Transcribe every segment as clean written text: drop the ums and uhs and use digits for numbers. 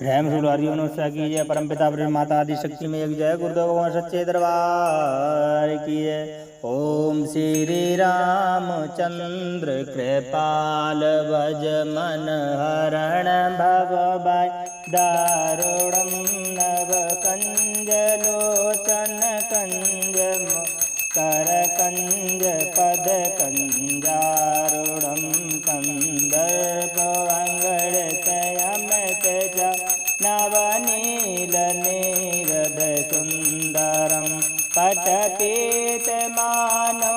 रहम सुलारियों की जय। परम पिता ब्रह्म माता आदि शक्ति में एक जय। गुरुदेव भगवान सच्चे दरबार की जय। ओम श्री रामचंद्र कृपाल भज मन हरण भव भाई दारुणम नव कंज लोचन कंज कर कंज पद कंजारुणम कंदर्प अंगड़ तयम तेजा नवनील नीरद सुंदरम पटपीत मानो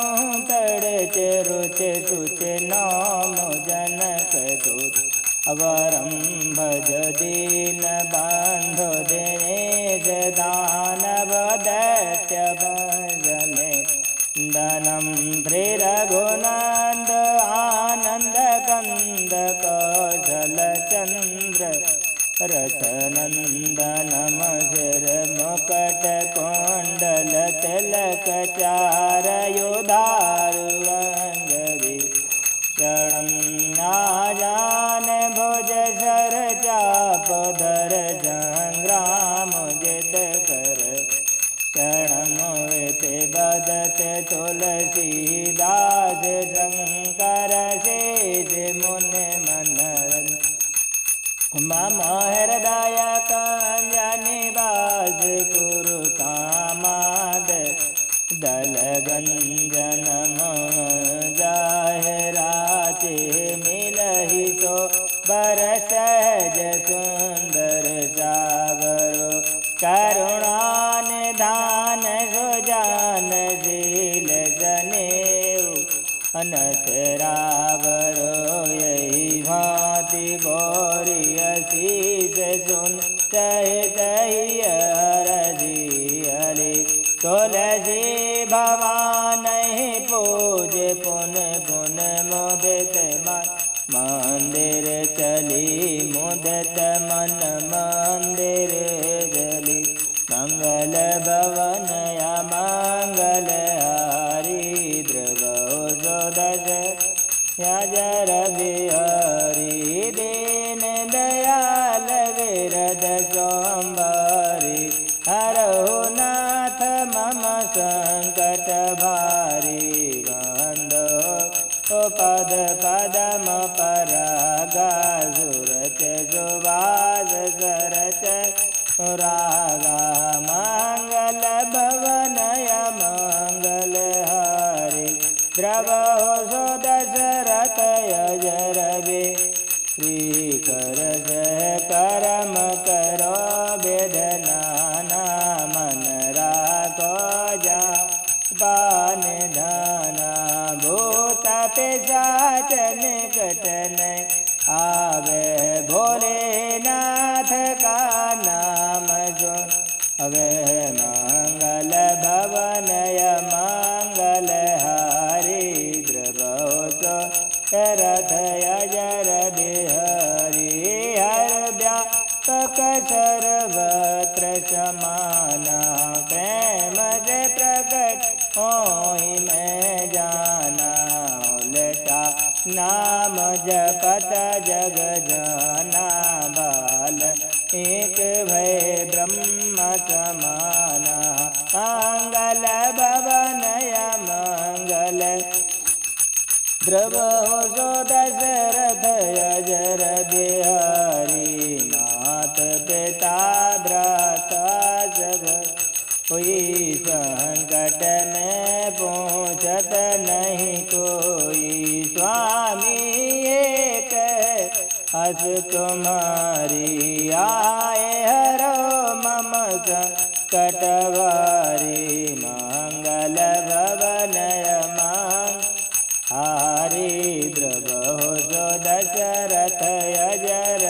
तड़च रुच सुच नाम जनक दूत अवरम भज दीन बांधो दिनेश दानव दैत्य भजने दनम श्री रघुनंद आनंद कंद कौशल चंद्र रथनंदनम शिर मुकट कुंडल तिलक चारयुधारु अंगवी शरण आजान भुज सर चाप धर संग्राम जित कर शरण ते बदते तुलसीदास शंकर शेष मुनि मनरन मम हृदय कंजनिवास कुरु कामाद दलगंजनम जाहराचे मिलहि तो बर सहज सुंदर सावरो करुणान दान सुजान शील जनेऊ अनत रावरो यही भांति गौरी असीस सुन सहित हरजी हरि तुलसी भवान पूज पुन पुन मुदित मन मंदिर चली मुदित मन मंदिर जली मंगल भवन या मंगल हारी द्रवो दश या जर बिहारी दीन दयाल विरद सोमवारी हरहु नाथ मम संकट भारी बंदो पद पदम परागा सुरच सुबास सरच रागा मंगल भवनय मंगल हारी द्रवो सो दशरथ यजरवे श्री कर करम करो वेदना मन राखो जा पान धाना भूत पिशाच निकट नहीं आवे भोलेनाथ का नाम सुन अवे मंगल भवनय मंगल हारी द्रवो रथ यजर बिहारी हर व्यापक सर्वत्र समाना प्रेम से प्रकट होई मैं जाना उलटा नाम जपत जग जाना बाल एक भय ब्रह्म समाना मंगल भवनय मंगल द्रवो सो दशरथ यजर बिहारी नाथ पिता भ्राता जग कोई संकट में पहुँचत नहीं कोई स्वामी एक हस तुम्हारी आए हरो मम संकट भारी मंगल भवनय हारी द्रवो सो दशरथ यजर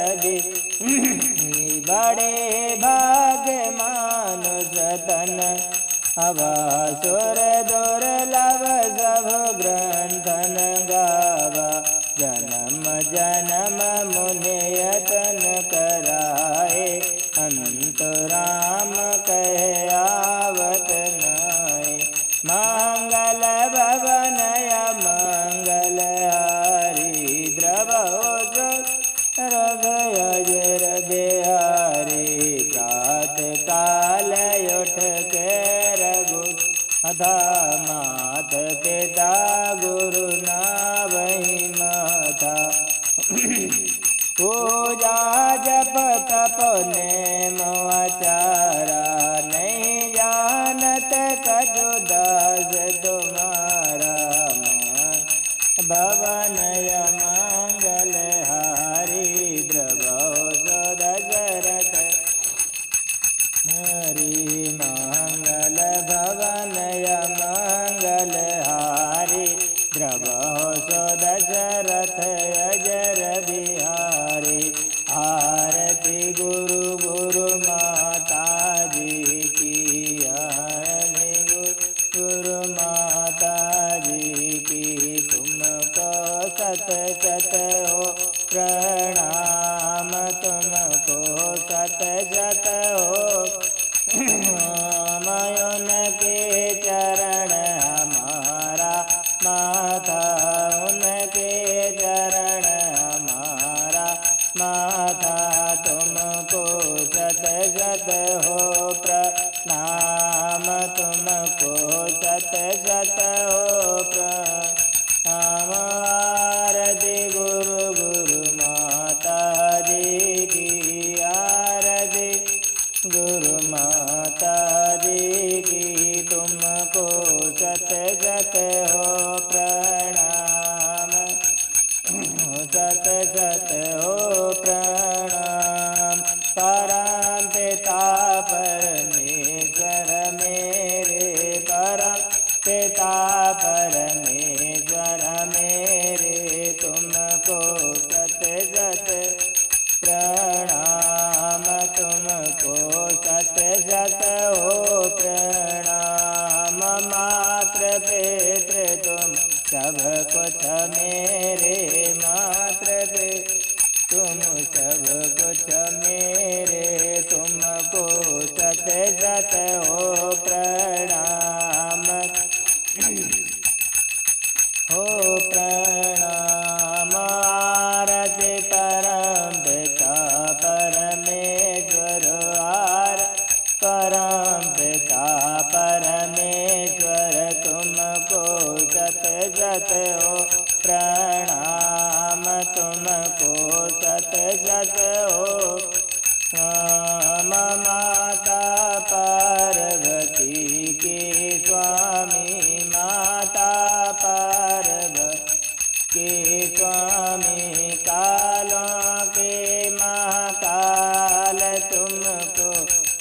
बड़े भाग्य मानुष तन अवासुर दुर्लभ सब ग्रंथन गावा जन्म जन्म मुनि यतन कराए अंत राम कह आवत नाय मंगल भवनय मंगल हारी द्रवो रघ यजर बिहारी अथा मात पिता गुरु ना वही माता पूजा जप तप नेम आचारा नहीं जानत कछु दास तुम्हारा भवन मंगल हारी द्रवो दशरथ हरि मंगल भवन मंगल हारी द्रवो दशरथ अजर बिहारी आरती गुरु गुरु माता जी की आरती गुरु माता जी की तुमको सत सत हो प्रणाम तुमको सत सत हो मयून के चरण हमारा माथा उनके चरण हमारा माथा तुमको सत सत हो प्रणाम तुमको सत सत हो प्रणाम आरती गुरु गुरु माता जी की आरती गुरु माता जी की तुमको सत सत हो प्रणाम सत सत हो प्रणाम परम पिता परमेश्वर मेरे परम पिता परमेश्वर मेरे तुमको सत सत प्रणाम तुमको सत सत हो प्रणाम मात्र पितृ तुम सब कुछ मेरे मात्र तुम सब कुछ मेरे तुमको सत सत हो प्रणाम हो प्रणाम आरती परम पिता परमेश्वर आर परम पिता परमेश्वर तुमको सत सत हो प्रणाम तुमको सत सत हो माता पार्वती के स्वामी माता पार्वती के स्वामी कालों के महाकाल तुमको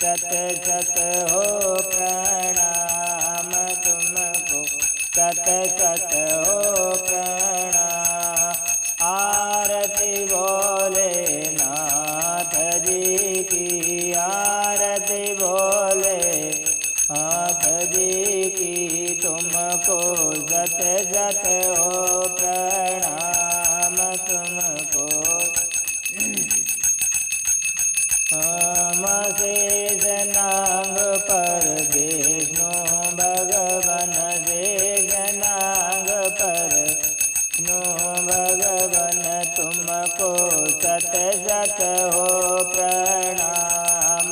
सत सत हो प्रणाम तुमको सत सत हो प्रणाम आरती बोले नाथ जी की आरती बोले नाथ जी की तुमको सत सत हो प्रणाम तुमको शेष नाग पर विष्णु भगवन शेष नाग पर विष्णु भगवन तुमको सत सत हो प्रणाम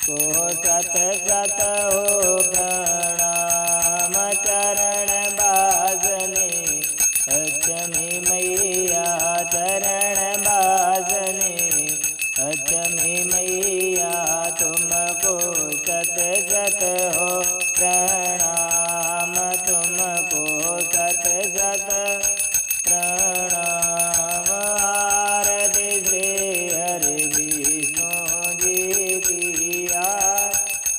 को सत सत हो प्रणाम चरण बाजनी लक्ष्मी मैया चरण बाजनी लक्ष्मी मैया तुमको सत सत हो प्रणाम तुमको सत सत प्रणाम आरती श्री हरि विष्णु जी की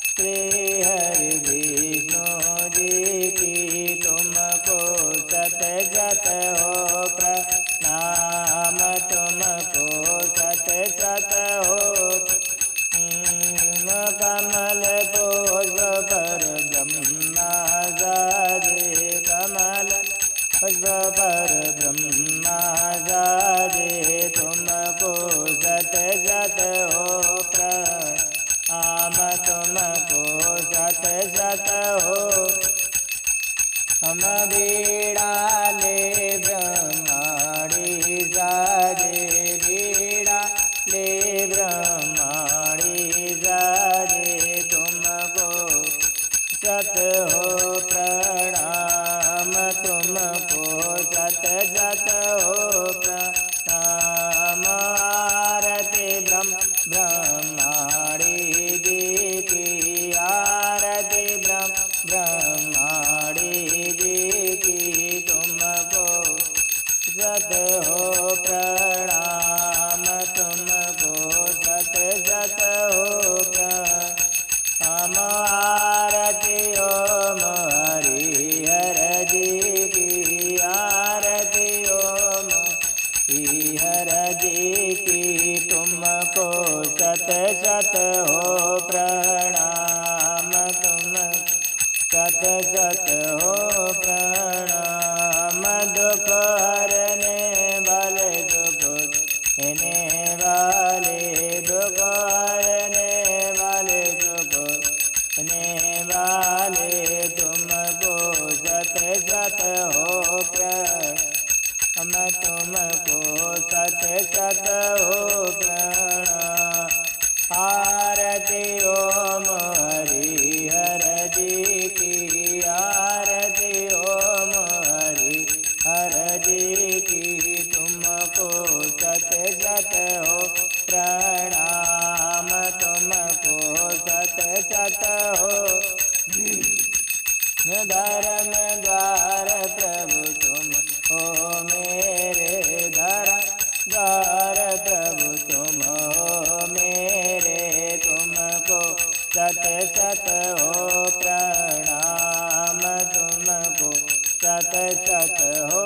श्री हरि विष्णु जी की तुमको सत सत हो प्रणाम तुमको सत सत हो कमल पुष्प पर ब्रह्मा जाजे कमल पुष्प पर ब्रह्मा जाजे तुमको सत सत हो प्रणाम तुमको सत सत हो हम बीड़ा ले ब्रह्माणी जाजे बीड़ा ले ब्रह्माणी जाजे तुमको सत हो तुमको सत सत हो प्रणाम। आरती ओम हरि हर जी की आरती ओम हर जी की तुमको सत सत हो प्रणाम। तुम सत सत हो प्रणाम। दुख हरने वाले दुख हरने वाले दुख हरने वाले दुख हरने वाले तुमको सत सत हो प्रणाम। तुमको सत सत हो प्रणाम। आरती ओम हरि हर जी की आरती ओम हरि हर जी की तुमको सत सत हो प्रणाम। तुमको सत सत हो धर्म द्वार प्रभु तुम हो मेरे धर्म द्वार प्रभु तुम हो मेरे तुमको सत सत हो प्रणाम। तुमको सत सत हो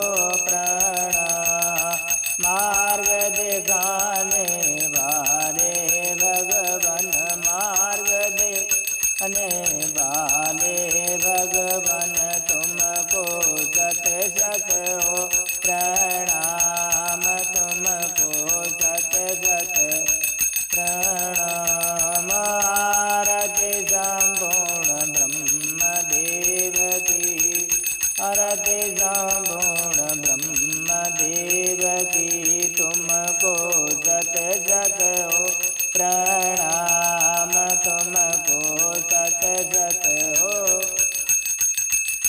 प्रणाम। मार्ग दिखाने वाले भगवन मार्ग दिखाने वाले भगवन तुमको सत सत हो प्रणाम। तुमको सत सत प्रणाम। आरती संपूर्ण ब्रह्म देव की आरती संपूर्ण ब्रह्म देव की तुमको सत सत हो प्रणाम। तुमको सत सत हो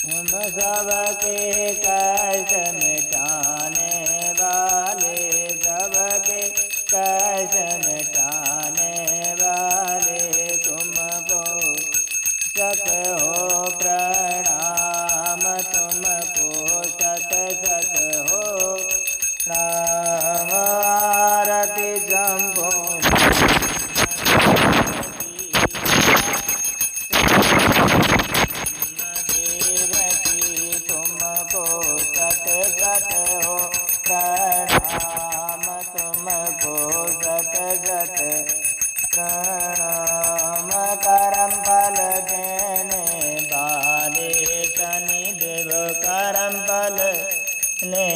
हम सबके कष्ट मिटाने वाले सबके कष्ट मिटाने वाले तुमको सत हो प्रणाम। तुमको सत सत हो प्रणाम। आरती संपूर्ण तुमको सत सत हो प्रणाम। तुमको सत सत प्रणाम। करम फल देने वाले शनिदेव करम फल ने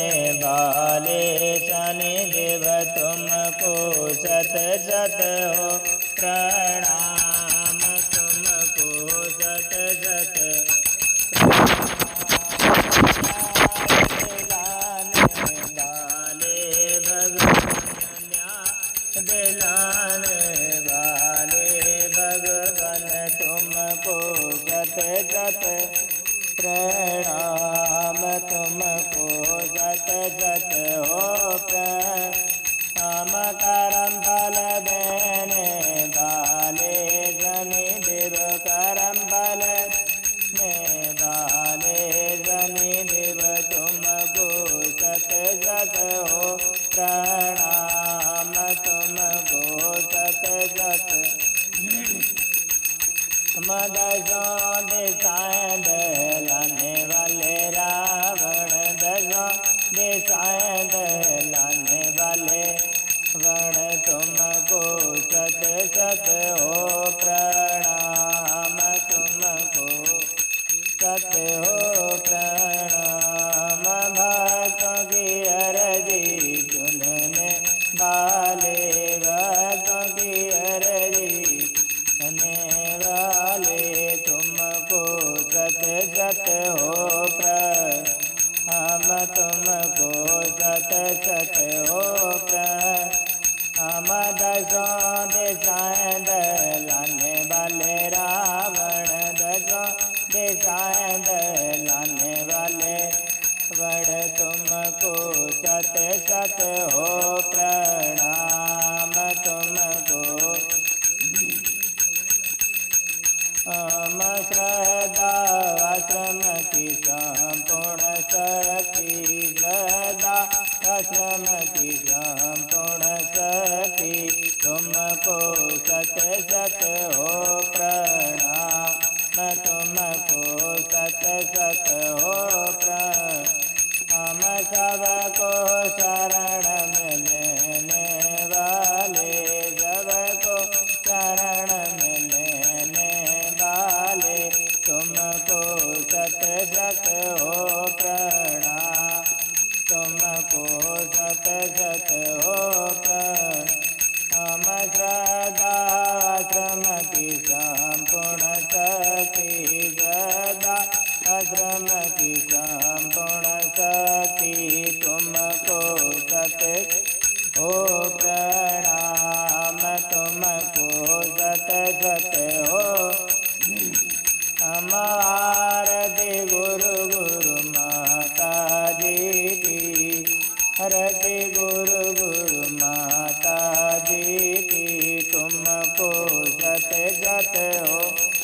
वाले शनिदेव तुमको सत सत हो प्रणाम। तुमको सत सत दिलाने वाले भगवन तुमको सत सत प्रणाम। तुमको सत सत हो प्रणाम। करम फल देने वाले शनिदेव करम फल देने वाले शनिदेव तुमको सत सत हो प्रणाम। तुमको सत सत दसों दिशाएं दहलाने वाले रावण दसों दिशाएं दहलाने वाले वण तुमको सत सत हो प्रणाम। तुमको सत हो प्रणाम। भक्तों की अर्जी सुनने वाले भक्तों की अर्जी सुनने वाले तुमको सत सत हो प्रणाम। तुमको सत सत हो प्रणाम। दसों दिशाएं दहलाने वाले रावण दसों दिशाएं दहलाने वाले वण तुमको सत सत हो प्रणाम। तुमको हम श्रद्धा आश्रम की संपूर्ण शक्ति श्रद्धा आश्रम की संपूर्ण शक्ति सत सत हो प्रणाम तुमको सत सत हो प्रणाम सबको शरण में लेने वाले सबको शरण में लेने वाले तुमको सत सत हो प्रणाम तुमको सत सत हो प्रणाम श्रद्धा आश्रम की संपूर्ण शक्ति श्रद्धा आश्रम की संपूर्ण शक्ति तुमको सत हो प्रणाम तुमको सत सत हो आरती गुरु गुरु माता जी की आरती गुरु गुरु माता जी की तुमको सत सत हो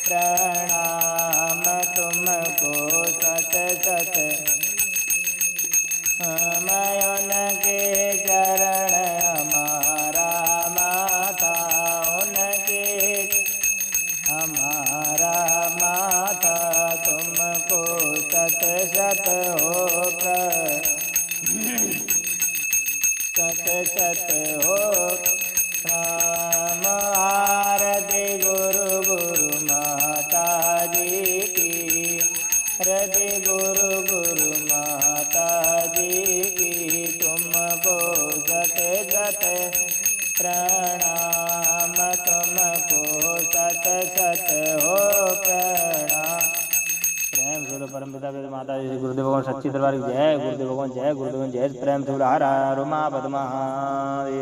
प्रणाम तुमको सत सत मैं उनके चरण हमारा माता उनके हमारा माता तुमको सत सत हो सत सत हो प्रणाम आरती गुरु गुरु माता जी की आरती गुरु गुरु माता जी की तुमको सत सत प्रणाम तुमको सत सत हो प्रणाम। प्रेम से परम पिता माता जी गुरुदेव भगवान सच्ची दरबार की जय गुरुदेव भगवान जय गुरुदेव जय प्रेम से हर हर उमा पद्मा।